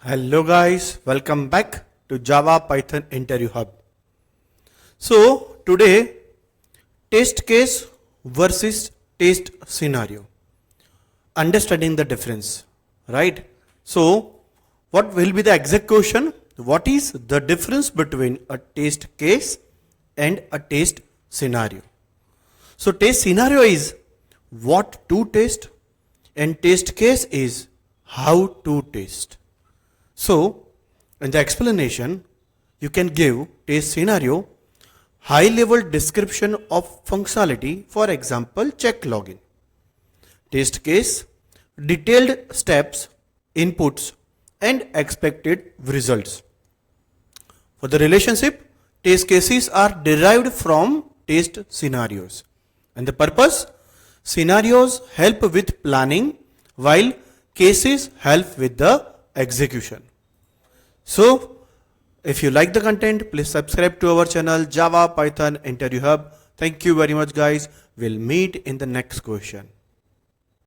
Hello guys, welcome back to Java Python Interview Hub. So today test case versus test scenario. Understanding the difference, right? So what will be the exact question? What is the difference between a test case and a test scenario? So test scenario is what to test and test case is how to test. So, in the explanation, you can give test scenario high level description of functionality, for example, check login. Test case, detailed steps, inputs, and expected results. For the relationship, test cases are derived from test scenarios. And the purpose, scenarios help with planning while cases help with the execution. So, if you like the content, please subscribe to our channel Java Python Interview Hub. Thank you very much guys. We'll meet in the next question.